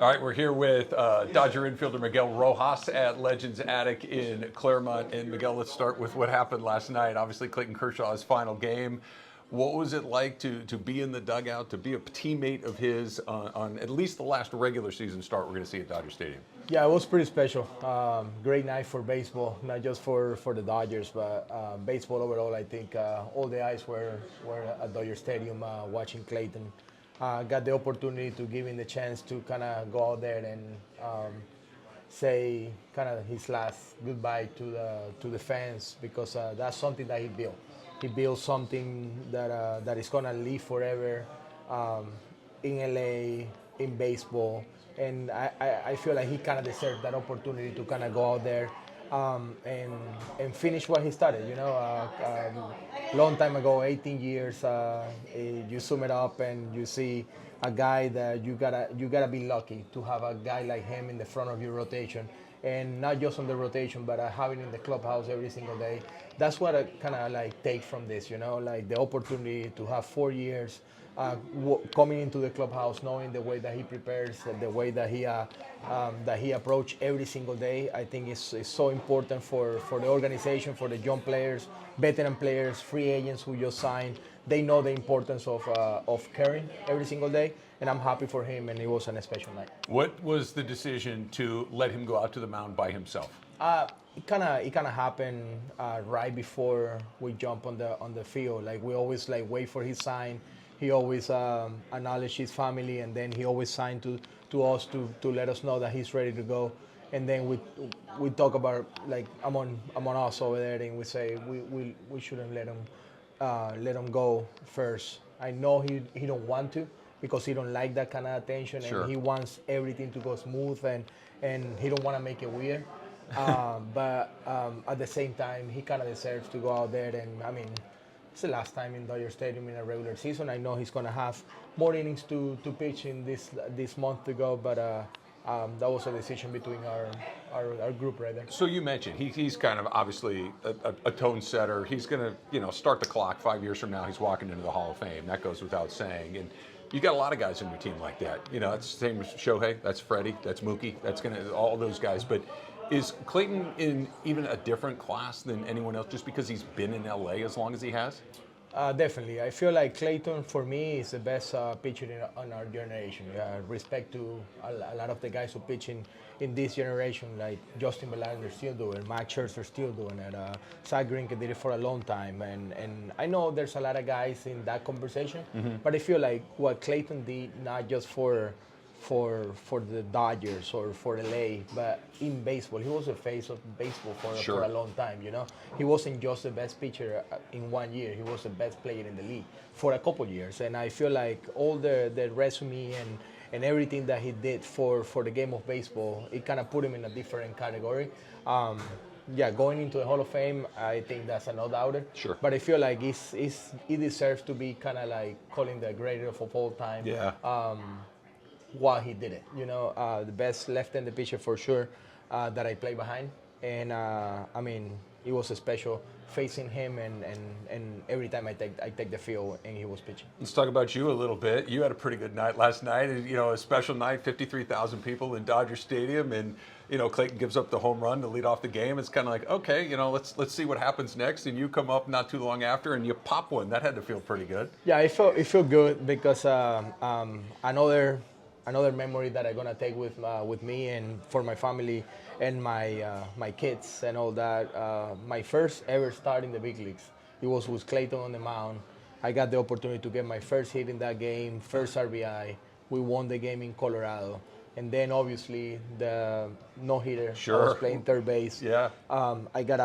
All right, we're here with Dodger infielder Miguel Rojas at Legends Attic in Claremont. And Miguel, let's start with what happened last night. Obviously, Clayton Kershaw's final game. What was it like to be in the dugout, to be a teammate of his on at least the last regular season start we're going to see at Dodger Stadium? Yeah, it was pretty special. Great night for baseball, not just for the Dodgers, but baseball overall. I think all the eyes were at Dodger Stadium watching Clayton. Got the opportunity to give him the chance to kind of go out there and say kind of his last goodbye to the fans, because that's something that he built. He built something that is gonna live forever in LA, in baseball, and I feel like he kind of deserves that opportunity to kind of go out there and finish what he started. You know, long time ago, 18 years. You sum it up and you see a guy that you gotta be lucky to have a guy like him in the front of your rotation, and not just on the rotation, but having in the clubhouse every single day. That's what I kind of like take from this. You know, like the opportunity to have 4 years. Coming into the clubhouse, knowing the way that he prepares, the way that he approaches every single day, I think is so important for the organization, for the young players, veteran players, free agents who just signed. They know the importance of caring every single day, and I'm happy for him, and it was a special night. What was the decision to let him go out to the mound by himself? It kind of happened right before we jump on the field. Like we always like wait for his sign. He always acknowledged his family, and then he always signed to us to let us know that he's ready to go. And then we talk about, like, I'm on us over there, and we say we shouldn't let him go first. I know he don't want to, because he don't like that kind of attention, Sure. And he wants everything to go smooth, and he don't want to make it weird. But at the same time, he kind of deserves to go out there, and I mean, it's the last time in Dodger Stadium in a regular season. I know he's going to have more innings to pitch in this month to go, but that was a decision between our group right there. So you mentioned he's kind of obviously a tone setter. He's going to start the clock 5 years from now. He's walking into the Hall of Fame. That goes without saying. And you got a lot of guys in your team like that. That's the same as Shohei. That's Freddie. That's Mookie. That's all those guys. But is Clayton in even a different class than anyone else just because he's been in LA as long as he has? Definitely. I feel like Clayton, for me, is the best pitcher in our generation. Respect to a lot of the guys who pitch in this generation, like Justin Verlander still doing it, Max Scherzer still doing it, Zach Greinke did it for a long time. And I know there's a lot of guys in that conversation, but I feel like what Clayton did, not just for the Dodgers or for LA, but in baseball, he was the face of baseball for a long time. He wasn't just the best pitcher in 1 year; he was the best player in the league for a couple years. And I feel like all the resume and everything that he did for the game of baseball, it kind of put him in a different category. Going into the Hall of Fame, I think that's a no-doubter. Sure. But I feel like he deserves to be kind of like calling the greatest of all time. Yeah. While he did it, the best left-handed pitcher for sure that I play behind, and I mean, it was a special facing him, and every time I take the field and he was pitching. Let's talk about you a little bit. You had a pretty good night last night. A special night, 53,000 people in Dodger Stadium, and Clayton gives up the home run to lead off the game. It's kind of like, okay, let's see what happens next. And you come up not too long after, and you pop one. That had to feel pretty good. Yeah, it felt good, because another memory that I'm gonna take with me and for my family and my kids and all that. My first ever start in the big leagues, it was with Clayton on the mound. I got the opportunity to get my first hit in that game, first RBI. We won the game in Colorado, and then obviously the no-hitter. Sure. I was playing third base. Yeah. I got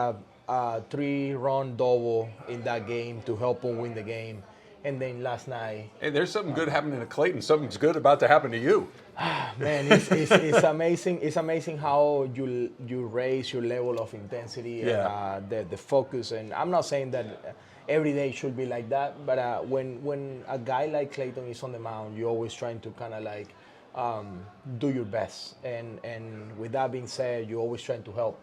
a 3-run double in that game to help him win the game. And then last night, hey, there's something good happening to Clayton. Something's good about to happen to you. Man, it's amazing. It's amazing how you raise your level of intensity and the focus. And I'm not saying that every day should be like that, but when a guy like Clayton is on the mound, you're always trying to kind of like do your best. And with that being said, you're always trying to help.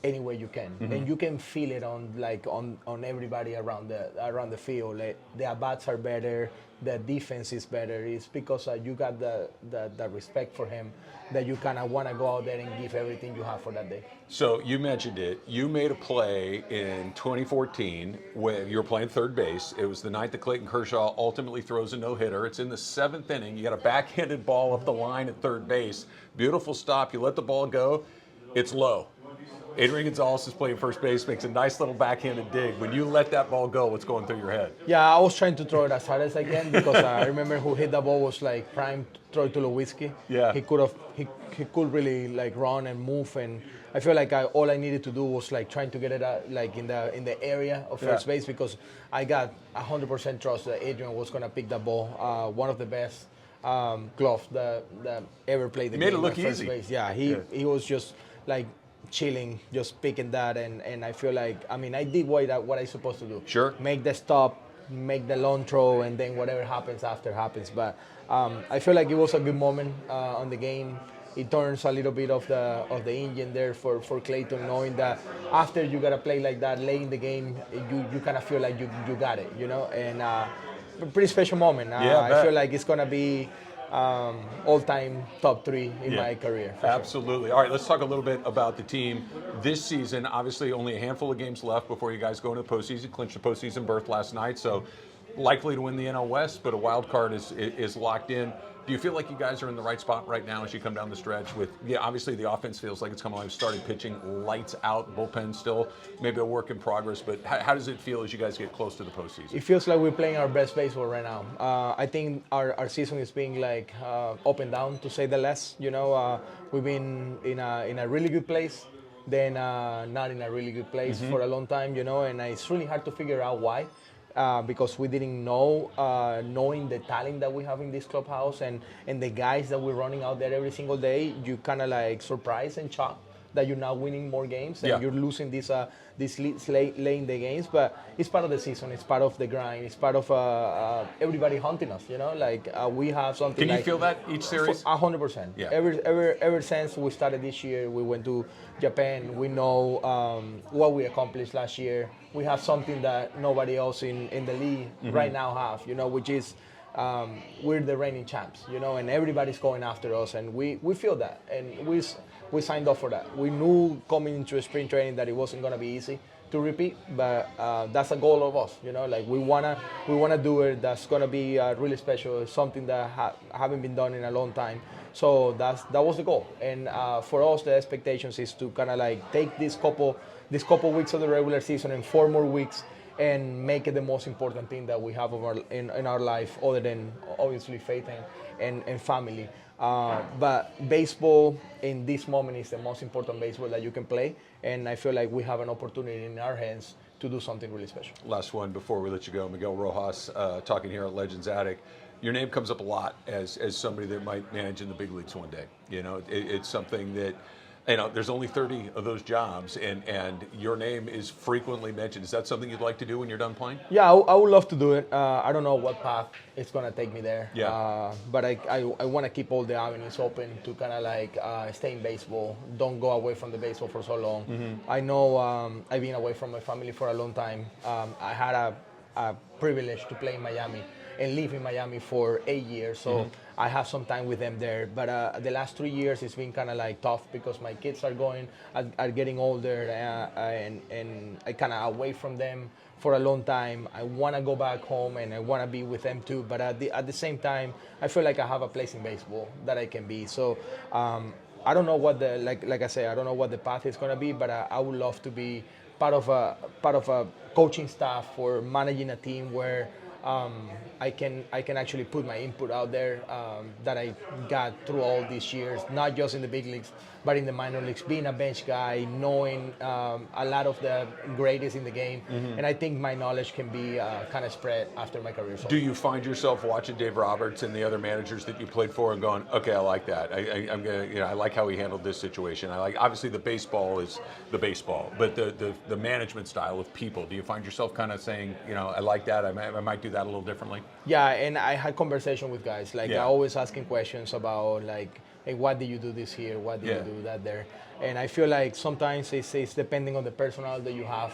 any way you can, and you can feel it on everybody around the field. Like, the at bats are better, the defense is better. It's because you got the respect for him that you kind of want to go out there and give everything you have for that day. So you mentioned it. You made a play in 2014 when you were playing third base. It was the night that Clayton Kershaw ultimately throws a no-hitter. It's in the 7th inning. You got a backhanded ball up the line at third base. Beautiful stop. You let the ball go. It's low. Adrian Gonzalez is playing first base, makes a nice little backhanded dig. When you let that ball go, what's going through your head? Yeah, I was trying to throw it as hard as I can because I remember who hit the ball was like prime throw to Lewinsky. Yeah. He could really like run and move, and I feel like all I needed to do was like trying to get it like in the area of first base, because I got 100% trust that Adrian was gonna pick the ball. One of the best gloves that ever played the game. Made it look at first easy. base. Yeah, he was just like chilling, just picking that, and I feel like, I mean, I did what I supposed to do. Sure. Make the stop, make the long throw, and then whatever happens after happens. But I feel like it was a good moment on the game. It turns a little bit of the engine there for Clayton, knowing that after you gotta play like that late in the game, you kind of feel like you got it, you know. And a pretty special moment. I feel like it's gonna be all-time top 3 in my career. Absolutely. Sure. All right, let's talk a little bit about the team this season. Obviously, only a handful of games left before you guys go into the postseason. Clinched the postseason berth last night, so likely to win the NL West, but a wild card is locked in. Do you feel like you guys are in the right spot right now as you come down the stretch with, obviously the offense feels like it's come alive, started pitching, lights out, bullpen still, maybe a work in progress, but how does it feel as you guys get close to the postseason? It feels like we're playing our best baseball right now. I think our season is being like up and down, to say the less. You know, we've been in a really good place, then not in a really good place for a long time, you know, and it's really hard to figure out why. Because we didn't know, knowing the talent that we have in this clubhouse and the guys that we're running out there every single day, you kind of like surprise and shocked that you're not winning more games and you're losing these leads late in the games. But it's part of the season, it's part of the grind, it's part of everybody hunting us, you know, like we have something. Can you feel that each series? 100%. Yeah. Ever since we started this year, we went to Japan. We know what we accomplished last year. We have something that nobody else in the league right now have, you know, which is we're the reigning champs, you know, and everybody's going after us, and we feel that, and we signed up for that. We knew coming into spring training that it wasn't going to be easy to repeat, but that's a goal of us, you know, like we wanna do it. That's going to be really special. It's something that haven't been done in a long time. So that was the goal, and for us the expectations is to kind of like take this couple weeks of the regular season and 4 more weeks and make it the most important thing that we have in our life, other than obviously faith and family. But baseball in this moment is the most important baseball that you can play, and I feel like we have an opportunity in our hands to do something really special. Last one before we let you go, Miguel Rojas, talking here at Legends Attic. Your name comes up a lot as somebody that might manage in the big leagues one day. You know, it's something that, you know, there's only 30 of those jobs, and your name is frequently mentioned. Is that something you'd like to do when you're done playing? Yeah, I would love to do it. I don't know what path it's going to take me there. Yeah. But I want to keep all the avenues open to kind of like stay in baseball. Don't go away from the baseball for so long. I know I've been away from my family for a long time. I had a privilege to play in Miami and live in Miami for 8 years. So I have some time with them there. But the last 3 years, it's been kind of like tough because my kids are getting older, and I kind of away from them for a long time. I want to go back home and I want to be with them too. But at the same time, I feel like I have a place in baseball that I can be. So I don't know what like I say, I don't know what the path is going to be, but I would love to be part of a coaching staff or managing a team where I can actually put my input out there that I got through all these years, not just in the big leagues, but in the minor leagues, being a bench guy, knowing a lot of the greatest in the game. And I think my knowledge can be kind of spread after my career. Do you find yourself watching Dave Roberts and the other managers that you played for and going, okay, I like that. I'm gonna, you know, I like how he handled this situation. I like, obviously the baseball is the baseball, but the management style of people. Do you find yourself kind of saying, you know, I like that. I might do that a little differently? Yeah, and I had conversation with guys. Like I always asking questions about like hey, what did you do this here? What did Yeah. you do that there? And I feel like sometimes it's depending on the personnel that you have.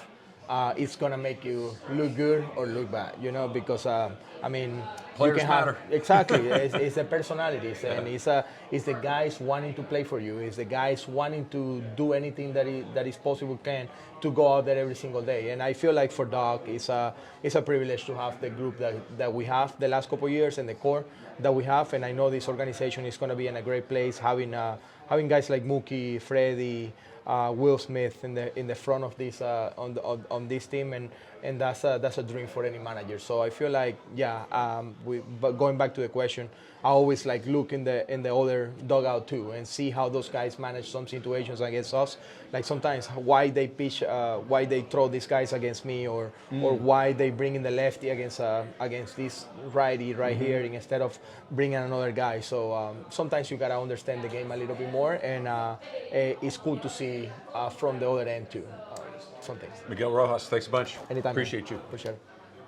It's gonna make you look good or look bad, you know, because I mean, Players you can have matter. exactly. It's the personalities, and it's the guys wanting to play for you. It's the guys wanting to do anything that is possible can to go out there every single day. And I feel like for Doc, it's a privilege to have the group that we have the last couple of years and the core that we have. And I know this organization is going to be in a great place having guys like Mookie, Freddie, Will Smith in the front of this on this team, and that's a dream for any manager. So I feel like but going back to the question, I always like look in the other dugout too and see how those guys manage some situations against us. Like sometimes why they pitch, why they throw these guys against me, or why they bring in the lefty against this righty here instead of bringing another guy. So sometimes you gotta understand the game a little bit more, and it's cool to see from the other end too. Some things. Miguel Rojas, thanks a bunch. Anytime. Appreciate you. Appreciate it.